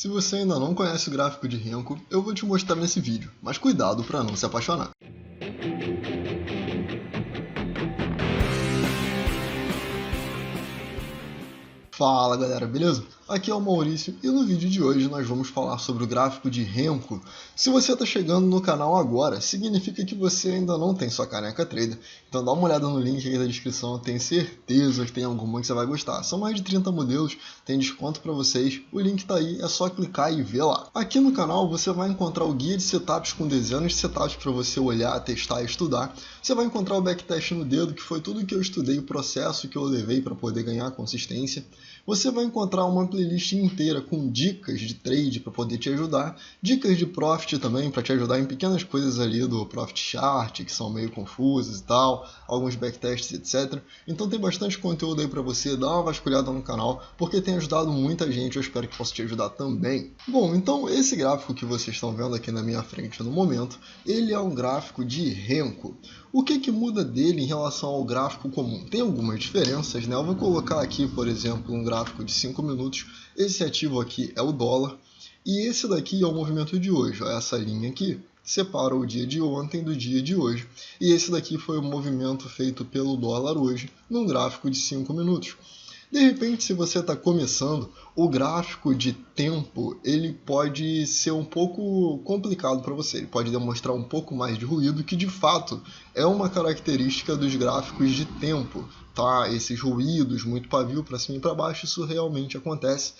Se você ainda não conhece o gráfico de Renko, eu vou te mostrar nesse vídeo, mas cuidado para não se apaixonar. Fala galera, beleza? Aqui é o Maurício e no vídeo de hoje nós vamos falar sobre o gráfico de Renko. Se você está chegando no canal agora, significa que você ainda não tem sua caneca trader, então dá uma olhada no link aí da descrição, eu tenho certeza que tem alguma que você vai gostar. São mais de 30 modelos, tem desconto para vocês, o link está aí, é só clicar e ver lá. Aqui no canal você vai encontrar o guia de setups com dezenas de setups para você olhar, testar e estudar. Você vai encontrar o backtest no dedo, que foi tudo que eu estudei, o processo que eu levei para poder ganhar consistência. Você vai encontrar uma playlist inteira com dicas de trade para poder te ajudar, dicas de profit também para te ajudar em pequenas coisas ali do profit chart, que são meio confusas e tal, alguns backtests, etc. Então tem bastante conteúdo aí para você, dá uma vasculhada no canal, porque tem ajudado muita gente, eu espero que possa te ajudar também. Bom, então esse gráfico que vocês estão vendo aqui na minha frente no momento, ele é um gráfico de Renko. O que muda dele em relação ao gráfico comum? Tem algumas diferenças, né? Eu vou colocar aqui, por exemplo, um gráfico de 5 minutos. Esse ativo aqui é o dólar. E esse daqui é o movimento de hoje. Ó, essa linha aqui separa o dia de ontem do dia de hoje. E esse daqui foi o movimento feito pelo dólar hoje, num gráfico de 5 minutos. De repente, se você está começando, o gráfico de tempo ele pode ser um pouco complicado para você. Ele pode demonstrar um pouco mais de ruído, que de fato é uma característica dos gráficos de tempo. Tá? Esses ruídos, muito pavio para cima e para baixo, isso realmente acontece.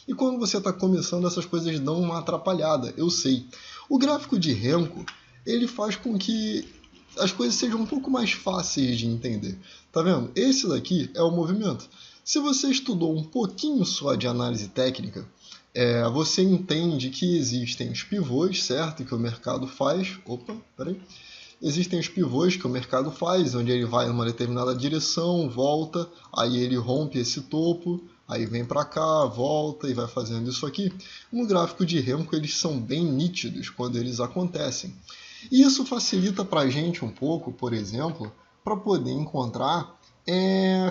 E quando você está começando, essas coisas dão uma atrapalhada, eu sei. O gráfico de Renko, ele faz com que as coisas sejam um pouco mais fáceis de entender. Tá vendo? Esse daqui é o movimento. Se você estudou um pouquinho só de análise técnica, você entende que existem os pivôs, certo? Que o mercado faz. Opa, peraí. Existem os pivôs que o mercado faz, onde ele vai em uma determinada direção, volta, aí ele rompe esse topo, aí vem para cá, volta e vai fazendo isso aqui. No gráfico de Renko eles são bem nítidos quando eles acontecem. E isso facilita para a gente um pouco, por exemplo, para poder encontrar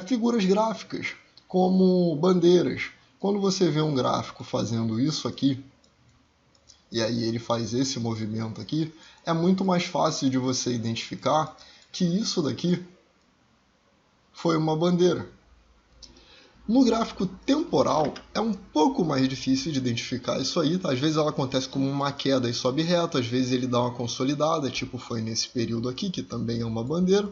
figuras gráficas, como bandeiras. Quando você vê um gráfico fazendo isso aqui, e aí ele faz esse movimento aqui, é muito mais fácil de você identificar que isso daqui foi uma bandeira. No gráfico temporal, é um pouco mais difícil de identificar isso aí, tá? Às vezes ela acontece como uma queda e sobe reto, às vezes ele dá uma consolidada, tipo foi nesse período aqui, que também é uma bandeira.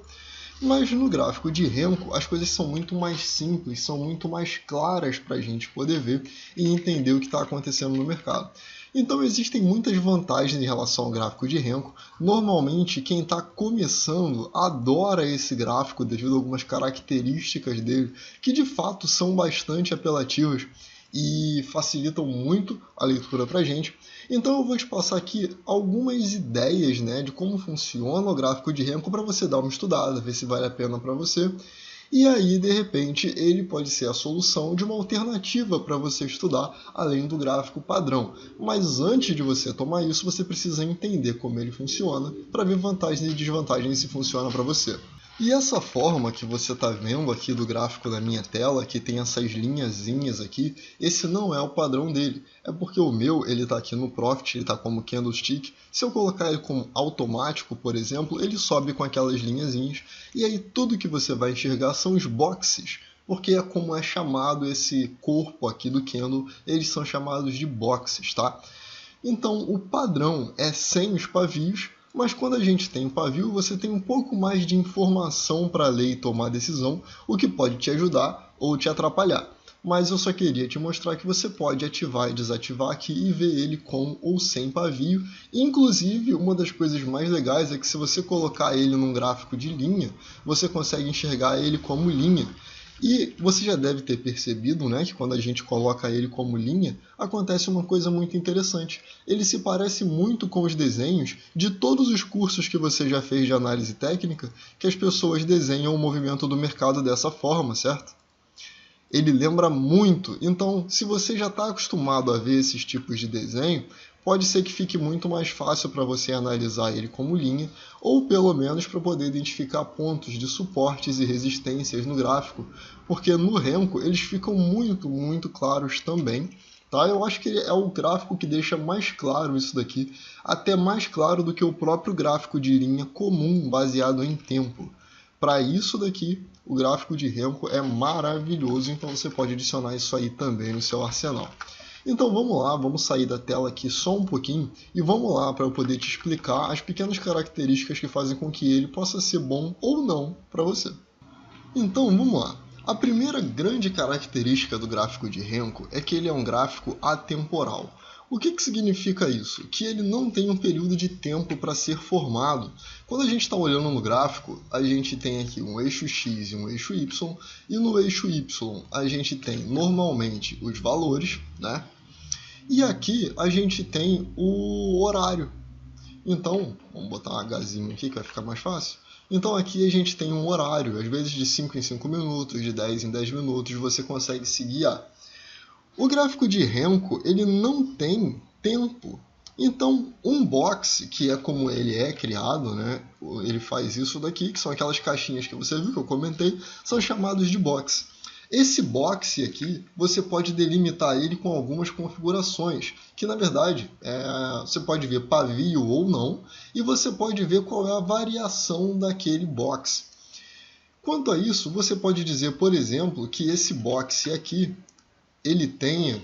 Mas no gráfico de Renko as coisas são muito mais simples, são muito mais claras para a gente poder ver e entender o que está acontecendo no mercado. Então existem muitas vantagens em relação ao gráfico de Renko. Normalmente quem está começando adora esse gráfico devido a algumas características dele que de fato são bastante apelativas e facilitam muito a leitura para a gente. Então eu vou te passar aqui algumas ideias, né, de como funciona o gráfico de Renko para você dar uma estudada, ver se vale a pena para você. E aí, de repente, ele pode ser a solução de uma alternativa para você estudar, além do gráfico padrão. Mas antes de você tomar isso, você precisa entender como ele funciona para ver vantagens e desvantagens se funciona para você. E essa forma que você está vendo aqui do gráfico na minha tela, que tem essas linhazinhas aqui, esse não é o padrão dele. É porque o meu, ele está aqui no Profit, ele está como candlestick. Se eu colocar ele como automático, por exemplo, ele sobe com aquelas linhazinhas. E aí tudo que você vai enxergar são os boxes, porque é como é chamado esse corpo aqui do candle, eles são chamados de boxes, tá? Então o padrão é sem os pavios, mas quando a gente tem o pavio, você tem um pouco mais de informação para ler e tomar decisão, o que pode te ajudar ou te atrapalhar. Mas eu só queria te mostrar que você pode ativar e desativar aqui e ver ele com ou sem pavio. Inclusive, uma das coisas mais legais é que se você colocar ele num gráfico de linha, você consegue enxergar ele como linha. E você já deve ter percebido, né, que quando a gente coloca ele como linha, acontece uma coisa muito interessante. Ele se parece muito com os desenhos de todos os cursos que você já fez de análise técnica, que as pessoas desenham o movimento do mercado dessa forma, certo? Ele lembra muito, então se você já está acostumado a ver esses tipos de desenho, pode ser que fique muito mais fácil para você analisar ele como linha, ou pelo menos para poder identificar pontos de suportes e resistências no gráfico, porque no Renko eles ficam muito claros também, tá? Eu acho que é o gráfico que deixa mais claro isso daqui, até mais claro do que o próprio gráfico de linha comum baseado em tempo. Para isso daqui, o gráfico de Renko é maravilhoso, então você pode adicionar isso aí também no seu arsenal. Então vamos lá, vamos sair da tela aqui só um pouquinho e vamos lá para eu poder te explicar as pequenas características que fazem com que ele possa ser bom ou não para você. Então vamos lá. A primeira grande característica do gráfico de Renko é que ele é um gráfico atemporal. O que significa isso? Que ele não tem um período de tempo para ser formado. Quando a gente está olhando no gráfico, a gente tem aqui um eixo X e um eixo Y, e no eixo Y a gente tem normalmente os valores, né? E aqui a gente tem o horário. Então, vamos botar um Hzinho aqui que vai ficar mais fácil. Então aqui a gente tem um horário, às vezes de 5 em 5 minutos, de 10 em 10 minutos, você consegue se guiar. O gráfico de Renko, ele não tem tempo. Então, um box, que é como ele é criado, né? Ele faz isso daqui, que são aquelas caixinhas que você viu, que eu comentei, são chamados de box. Esse box aqui, você pode delimitar ele com algumas configurações, que na verdade você pode ver pavio ou não, e você pode ver qual é a variação daquele box. Quanto a isso, você pode dizer, por exemplo, que esse box aqui, ele tenha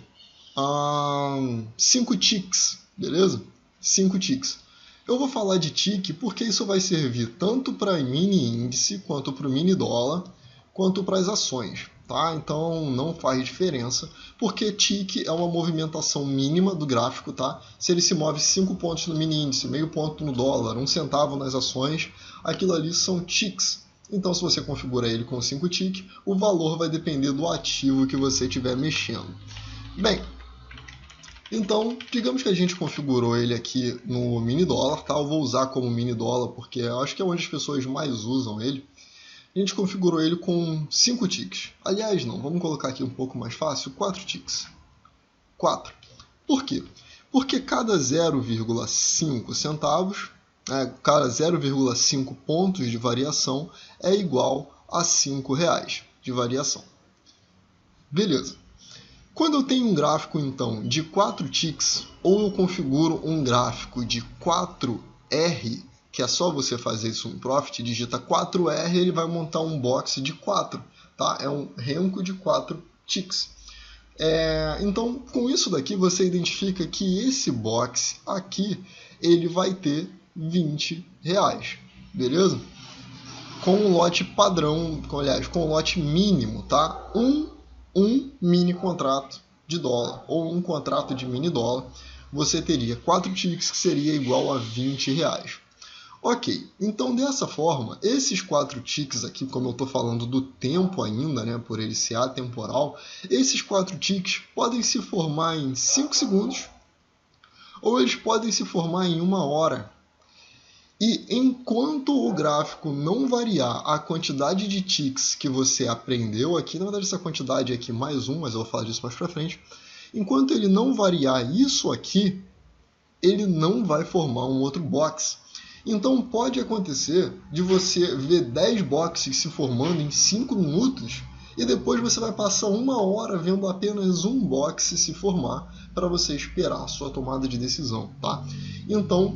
5 ticks, beleza? 5 ticks. Eu vou falar de tick porque isso vai servir tanto para mini índice, quanto para o mini dólar, quanto para as ações. Tá? Então não faz diferença, porque tick é uma movimentação mínima do gráfico. Tá? Se ele se move 5 pontos no mini índice, meio ponto no dólar, 1 centavo nas ações, aquilo ali são ticks. Então se você configura ele com 5 ticks, o valor vai depender do ativo que você estiver mexendo. Bem, então digamos que a gente configurou ele aqui no mini dólar. Tá? Eu vou usar como mini dólar porque eu acho que é onde as pessoas mais usam ele. A gente configurou ele com 5 ticks. Aliás, não, vamos colocar aqui um pouco mais fácil, 4 ticks. 4. Por quê? Porque cada 0,5 centavos, cada 0,5 pontos de variação é igual a 5 reais de variação. Beleza. Quando eu tenho um gráfico, então, de 4 ticks, ou eu configuro um gráfico de 4R, que é só você fazer isso no Profit, digita 4R, ele vai montar um box de 4, tá? É um Renko de 4 ticks. Então, com isso daqui, você identifica que esse box aqui, ele vai ter 20 reais, beleza? Com um lote padrão, aliás, com um lote mínimo, tá? Um mini contrato de dólar, ou um contrato de mini dólar, você teria 4 ticks, que seria igual a 20 reais. Ok, então dessa forma, esses 4 ticks aqui, como eu estou falando do tempo ainda, né, por ele ser atemporal, esses 4 ticks podem se formar em 5 segundos, ou eles podem se formar em 1 hora. E enquanto o gráfico não variar a quantidade de ticks que você aprendeu aqui, na verdade essa quantidade aqui mais um, mas eu vou falar disso mais para frente, enquanto ele não variar isso aqui, ele não vai formar um outro box. Então pode acontecer de você ver 10 boxes se formando em 5 minutos e depois você vai passar 1 hora vendo apenas um box se formar para você esperar a sua tomada de decisão, tá? Então,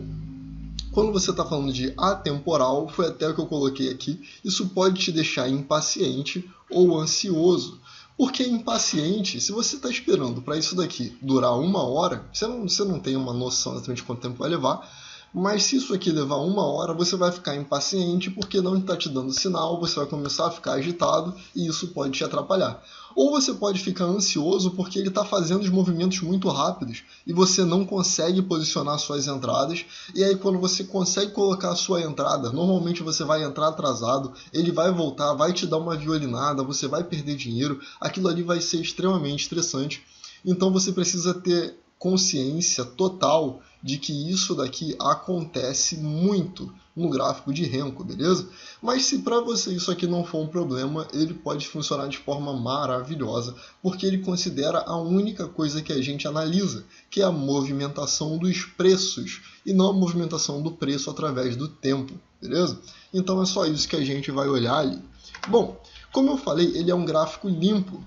quando você está falando de atemporal, foi até o que eu coloquei aqui, isso pode te deixar impaciente ou ansioso. Porque impaciente, se você está esperando para isso daqui durar 1 hora, você não tem uma noção exatamente de quanto tempo vai levar, mas se isso aqui levar 1 hora, você vai ficar impaciente porque não está te dando sinal, você vai começar a ficar agitado e isso pode te atrapalhar. Ou você pode ficar ansioso porque ele está fazendo os movimentos muito rápidos e você não consegue posicionar suas entradas, e aí quando você consegue colocar a sua entrada, normalmente você vai entrar atrasado, ele vai voltar, vai te dar uma violinada, você vai perder dinheiro, aquilo ali vai ser extremamente estressante. Então você precisa ter consciência total de que isso daqui acontece muito no gráfico de Renko, beleza? Mas se para você isso aqui não for um problema, ele pode funcionar de forma maravilhosa, porque ele considera a única coisa que a gente analisa, que é a movimentação dos preços, e não a movimentação do preço através do tempo, beleza? Então é só isso que a gente vai olhar ali. Bom, como eu falei, ele é um gráfico limpo.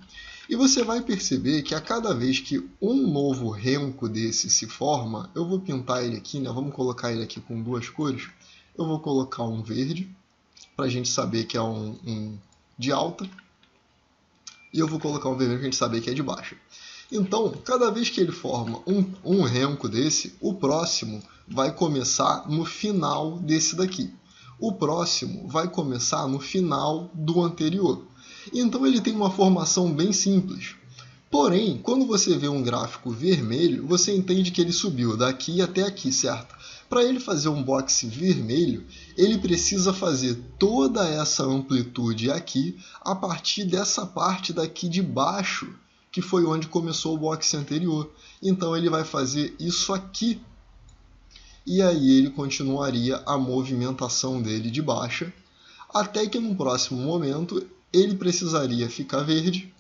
E você vai perceber que a cada vez que um novo renco desse se forma, eu vou pintar ele aqui, né? Vamos colocar ele aqui com duas cores. Eu vou colocar um verde, para a gente saber que é um de alta. E eu vou colocar um vermelho para a gente saber que é de baixa. Então, cada vez que ele forma um renco desse, o próximo vai começar no final desse daqui. O próximo vai começar no final do anterior. Então ele tem uma formação bem simples. Porém, quando você vê um gráfico vermelho, você entende que ele subiu daqui até aqui, certo? Para ele fazer um boxe vermelho, ele precisa fazer toda essa amplitude aqui a partir dessa parte daqui de baixo, que foi onde começou o boxe anterior. Então ele vai fazer isso aqui. E aí ele continuaria a movimentação dele de baixa, até que no próximo momento ele precisaria ficar verde,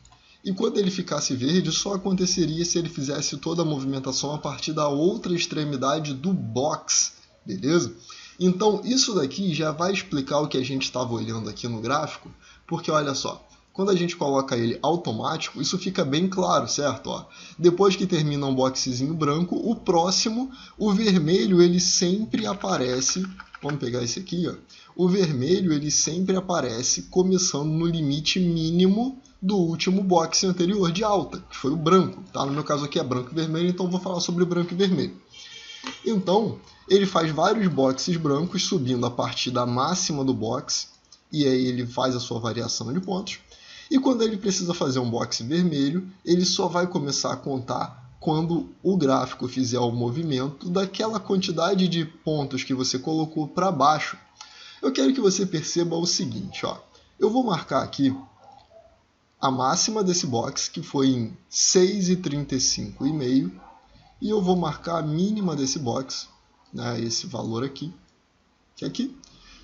e quando ele ficasse verde só aconteceria se ele fizesse toda a movimentação a partir da outra extremidade do box, beleza? Então isso daqui já vai explicar o que a gente estava olhando aqui no gráfico, porque olha só, quando a gente coloca ele automático, isso fica bem claro, certo? Ó, depois que termina um boxezinho branco, o próximo, o vermelho, ele sempre aparece. Vamos pegar esse aqui, ó. O vermelho ele sempre aparece começando no limite mínimo do último boxe anterior de alta, que foi o branco. Tá? No meu caso aqui é branco e vermelho, então vou falar sobre branco e vermelho. Então, ele faz vários boxes brancos subindo a partir da máxima do boxe, e aí ele faz a sua variação de pontos. E quando ele precisa fazer um boxe vermelho, ele só vai começar a contar quando o gráfico fizer o movimento daquela quantidade de pontos que você colocou para baixo. Eu quero que você perceba o seguinte, ó. Eu vou marcar aqui a máxima desse box, que foi em 6,35,5, e eu vou marcar a mínima desse box, né, esse valor aqui,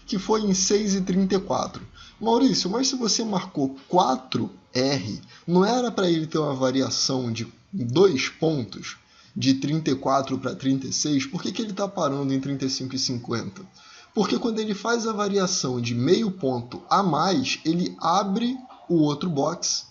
que foi em 6,34. Maurício, mas se você marcou 4R, não era para ele ter uma variação de 2 pontos, de 34 para 36? Por que ele está parando em 35,50? Porque quando ele faz a variação de meio ponto a mais, ele abre o outro box,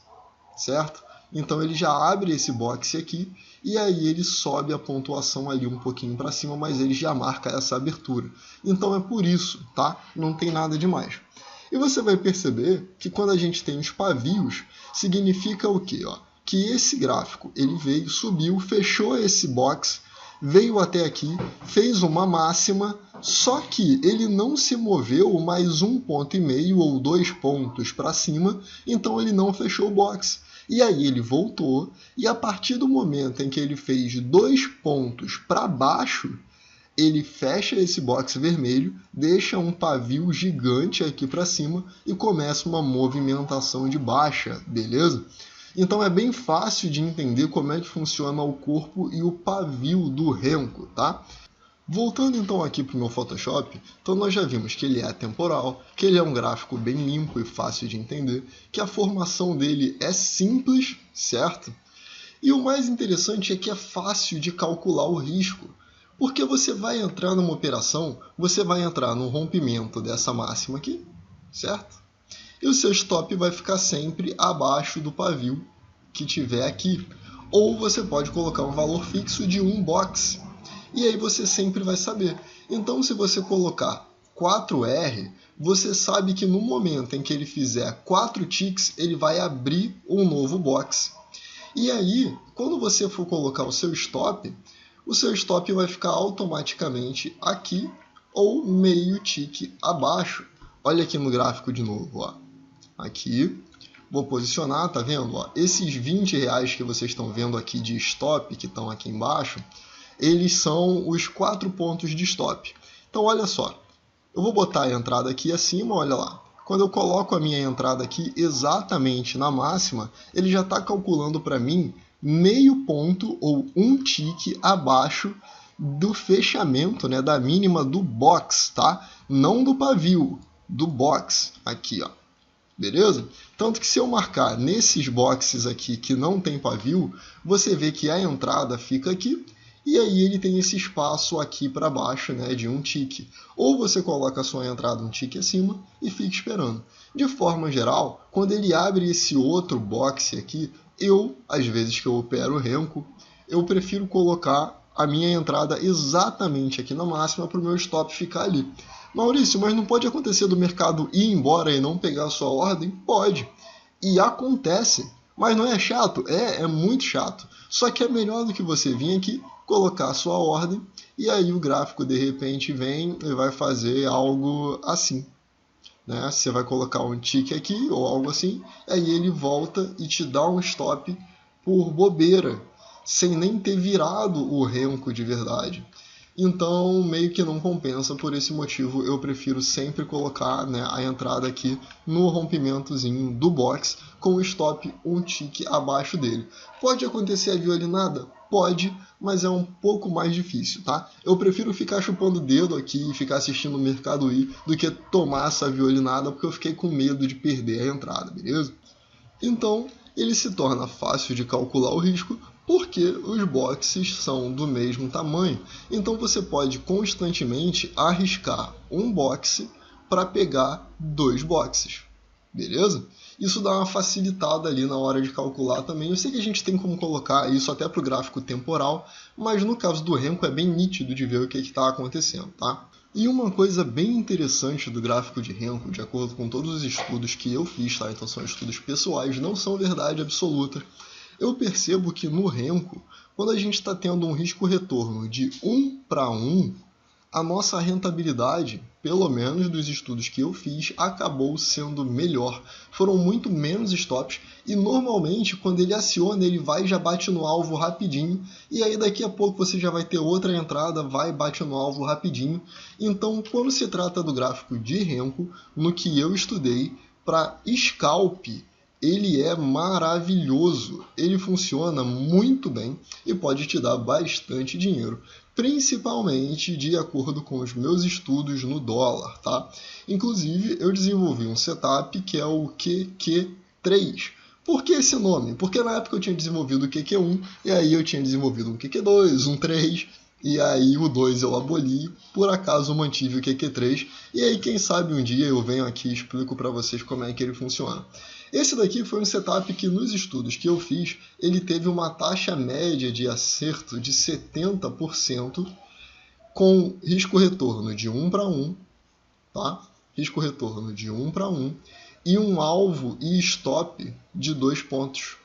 certo? Então ele já abre esse box aqui e aí ele sobe a pontuação ali um pouquinho para cima, mas ele já marca essa abertura. Então é por isso, tá? Não tem nada demais. E você vai perceber que quando a gente tem os pavios, significa o quê? Ó? Que esse gráfico ele veio, subiu, fechou esse box, veio até aqui, fez uma máxima, só que ele não se moveu mais 1,5 ponto ou 2 pontos para cima, então ele não fechou o box. E aí ele voltou, e a partir do momento em que ele fez 2 pontos para baixo, ele fecha esse box vermelho, deixa um pavio gigante aqui para cima e começa uma movimentação de baixa, beleza? Então é bem fácil de entender como é que funciona o corpo e o pavio do renco, tá? Voltando então aqui para o meu Photoshop, então nós já vimos que ele é atemporal, que ele é um gráfico bem limpo e fácil de entender, que a formação dele é simples, certo? E o mais interessante é que é fácil de calcular o risco, porque você vai entrar numa operação, você vai entrar no rompimento dessa máxima aqui, certo? E o seu stop vai ficar sempre abaixo do pavio que tiver aqui. Ou você pode colocar um valor fixo de 1 box. E aí você sempre vai saber. Então, se você colocar 4R, você sabe que no momento em que ele fizer 4 ticks, ele vai abrir um novo box. E aí, quando você for colocar o seu stop vai ficar automaticamente aqui ou meio tique abaixo. Olha aqui no gráfico de novo, ó. Aqui, vou posicionar, tá vendo? Ó, esses R$20 que vocês estão vendo aqui de stop, que estão aqui embaixo, eles são os 4 pontos de stop. Então, olha só, eu vou botar a entrada aqui acima, olha lá. Quando eu coloco a minha entrada aqui exatamente na máxima, ele já está calculando para mim meio ponto ou 1 tique abaixo do fechamento, né, da mínima do box, tá? Não do pavio, do box, aqui, ó. Beleza? Tanto que se eu marcar nesses boxes aqui que não tem pavio, você vê que a entrada fica aqui e aí ele tem esse espaço aqui para baixo, né, de 1 tique. Ou você coloca a sua entrada 1 tique acima e fica esperando. De forma geral, quando ele abre esse outro box aqui, às vezes que eu opero o Renko, eu prefiro colocar a minha entrada exatamente aqui na máxima para o meu stop ficar ali. Maurício, mas não pode acontecer do mercado ir embora e não pegar a sua ordem? Pode. E acontece. Mas não é chato? É muito chato. Só que é melhor do que você vir aqui, colocar a sua ordem, e aí o gráfico de repente vem e vai fazer algo assim. Né? Você vai colocar um tick aqui ou algo assim, aí ele volta e te dá um stop por bobeira, sem nem ter virado o Renko de verdade. Então, meio que não compensa, por esse motivo eu prefiro sempre colocar, né, a entrada aqui no rompimentozinho do box com o stop um tick abaixo dele. Pode acontecer a violinada? Pode, mas é um pouco mais difícil, tá? Eu prefiro ficar chupando o dedo aqui e ficar assistindo o mercado ir do que tomar essa violinada, porque eu fiquei com medo de perder a entrada, beleza? Então, ele se torna fácil de calcular o risco, porque os boxes são do mesmo tamanho. Então você pode constantemente arriscar um boxe para pegar 2 boxes, beleza? Isso dá uma facilitada ali na hora de calcular também. Eu sei que a gente tem como colocar isso até para o gráfico temporal, mas no caso do Renko é bem nítido de ver o que está acontecendo, tá? E uma coisa bem interessante do gráfico de Renko, de acordo com todos os estudos que eu fiz, tá? Então são estudos pessoais, não são verdade absoluta. Eu percebo que no Renko, quando a gente está tendo um risco-retorno de 1 para 1, a nossa rentabilidade, pelo menos dos estudos que eu fiz, acabou sendo melhor. Foram muito menos stops e normalmente quando ele aciona ele vai e já bate no alvo rapidinho e aí daqui a pouco você já vai ter outra entrada, vai e bate no alvo rapidinho. Então quando se trata do gráfico de Renko, no que eu estudei, para scalp, ele é maravilhoso, ele funciona muito bem e pode te dar bastante dinheiro, principalmente de acordo com os meus estudos no dólar, tá? Inclusive, eu desenvolvi um setup que é o QQ3. Por que esse nome? Porque na época eu tinha desenvolvido o QQ1, e aí eu tinha desenvolvido um QQ2, um 3, e aí o 2 eu aboli, por acaso eu mantive o QQ3, e aí quem sabe um dia eu venho aqui e explico para vocês como é que ele funciona. Esse daqui foi um setup que nos estudos que eu fiz, ele teve uma taxa média de acerto de 70%, com risco-retorno de 1 para 1, tá? Risco-retorno de 1 para 1, e um alvo e stop de 2 pontos,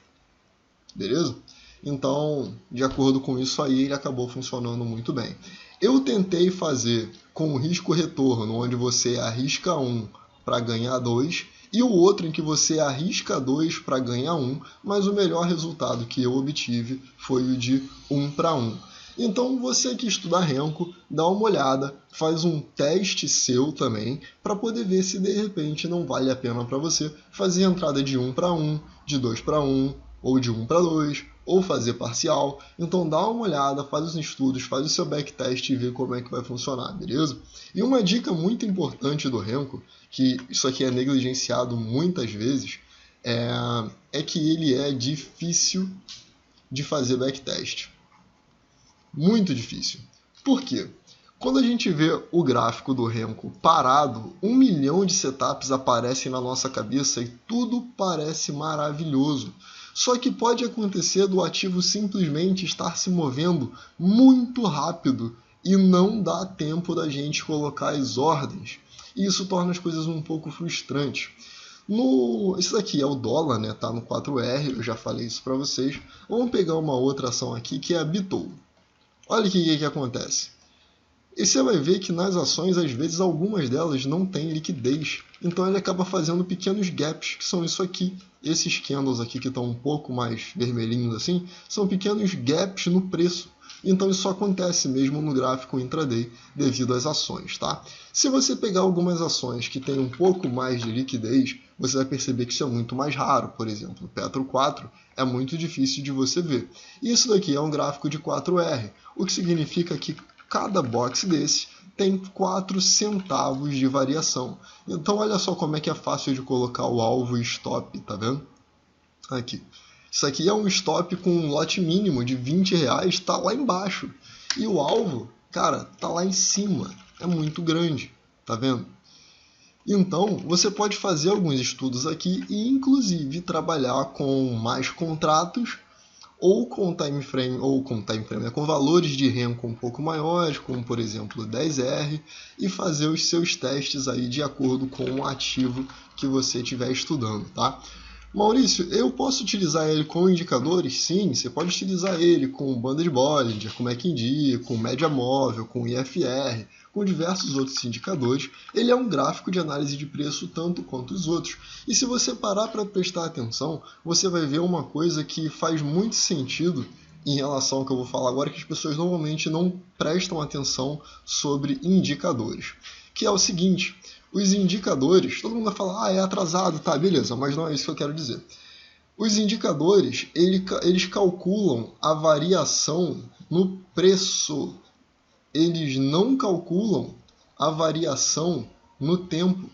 beleza? Então, de acordo com isso aí, ele acabou funcionando muito bem. Eu tentei fazer com risco-retorno, onde você arrisca 1 para ganhar 2, e o outro em que você arrisca 2 para ganhar 1, mas o melhor resultado que eu obtive foi o de 1 para 1. Então você que estuda Renko, dá uma olhada, faz um teste seu também, para poder ver se de repente não vale a pena para você fazer entrada de 1 para 1, de 2 para 1, ou de 1 para 2, ou fazer parcial. Então dá uma olhada, faz os estudos, faz o seu backtest e vê como é que vai funcionar, beleza? E uma dica muito importante do Renko, que isso aqui é negligenciado muitas vezes, é que ele é difícil de fazer backtest. Muito difícil. Por quê? Quando a gente vê o gráfico do Renko parado, 1 milhão de setups aparecem na nossa cabeça e tudo parece maravilhoso. Só que pode acontecer do ativo simplesmente estar se movendo muito rápido e não dá tempo da gente colocar as ordens. E isso torna as coisas um pouco frustrantes. Isso daqui é o dólar, né? Tá no 4R, eu já falei isso para vocês. Vamos pegar uma outra ação aqui que é a Bitou. Olha o que acontece. E você vai ver que nas ações, às vezes, algumas delas não têm liquidez. Então ele acaba fazendo pequenos gaps, que são isso aqui. Esses candles aqui que estão um pouco mais vermelhinhos assim, são pequenos gaps no preço. Então isso acontece mesmo no gráfico intraday devido às ações, tá? Se você pegar algumas ações que têm um pouco mais de liquidez, você vai perceber que isso é muito mais raro. Por exemplo, o Petro 4 é muito difícil de você ver. Isso daqui é um gráfico de 4R, o que significa que cada box desse tem 4 centavos de variação. Então olha só como é que é fácil de colocar o alvo e stop, tá vendo? Aqui. Isso aqui é um stop com um lote mínimo de R$20, está lá embaixo. E o alvo, cara, tá lá em cima. É muito grande, tá vendo? Então, você pode fazer alguns estudos aqui e, inclusive, trabalhar com mais contratos ou com time frame, né, com valores de renko um pouco maiores, como por exemplo 10R, e fazer os seus testes aí de acordo com o ativo que você estiver estudando, tá? Maurício, eu posso utilizar ele com indicadores? Sim, você pode utilizar ele com banda de Bollinger, com MACD, com média móvel, com IFR, com diversos outros indicadores. Ele é um gráfico de análise de preço tanto quanto os outros. E se você parar para prestar atenção, você vai ver uma coisa que faz muito sentido em relação ao que eu vou falar agora, que as pessoas normalmente não prestam atenção sobre indicadores. Que é o seguinte: os indicadores, todo mundo vai falar, é atrasado, tá, beleza, mas não é isso que eu quero dizer. Os indicadores, eles calculam a variação no preço. Eles não calculam a variação no tempo.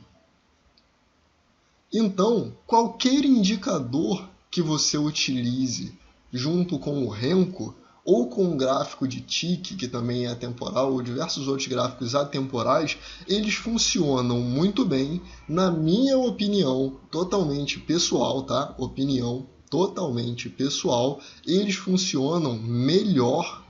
Então, qualquer indicador que você utilize junto com o renko, ou com um gráfico de TIC, que também é atemporal, ou diversos outros gráficos atemporais, eles funcionam muito bem, na minha opinião, totalmente pessoal, tá? Opinião totalmente pessoal, eles funcionam melhor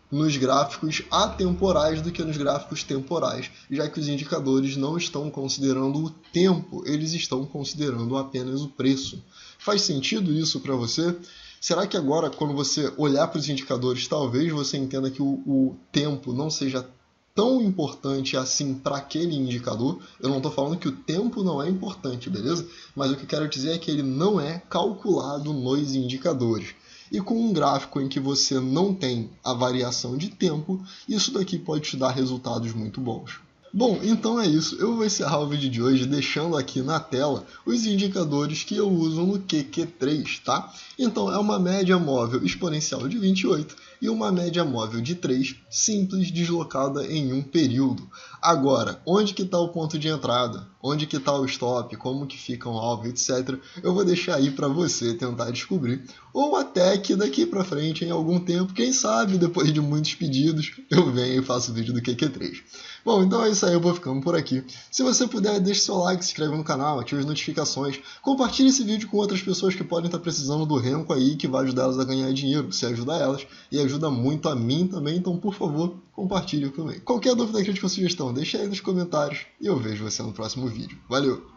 nos gráficos atemporais do que nos gráficos temporais, já que os indicadores não estão considerando o tempo, eles estão considerando apenas o preço. Faz sentido isso para você? Será que agora, quando você olhar para os indicadores, talvez você entenda que o tempo não seja tão importante assim para aquele indicador? Eu não estou falando que o tempo não é importante, beleza? Mas o que eu quero dizer é que ele não é calculado nos indicadores. E com um gráfico em que você não tem a variação de tempo, isso daqui pode te dar resultados muito bons. Bom, então é isso. Eu vou encerrar o vídeo de hoje deixando aqui na tela os indicadores que eu uso no QQ3, tá? Então é uma média móvel exponencial de 28 e uma média móvel de 3 simples deslocada em um período. Agora, onde que está o ponto de entrada? Onde que está o stop? Como que fica o alvo, etc. Eu vou deixar aí para você tentar descobrir. Ou até que daqui para frente, em algum tempo, quem sabe, depois de muitos pedidos, eu venho e faço o vídeo do QQ3. Bom, então é isso aí, eu vou ficando por aqui. Se você puder, deixe seu like, se inscreve no canal, ative as notificações, compartilhe esse vídeo com outras pessoas que podem estar precisando do renko aí, que vai ajudar elas a ganhar dinheiro. Você ajuda elas e ajuda muito a mim também, então por favor, compartilhe também. Qualquer dúvida, crítica ou sugestão, deixa aí nos comentários e eu vejo você no próximo vídeo. Valeu!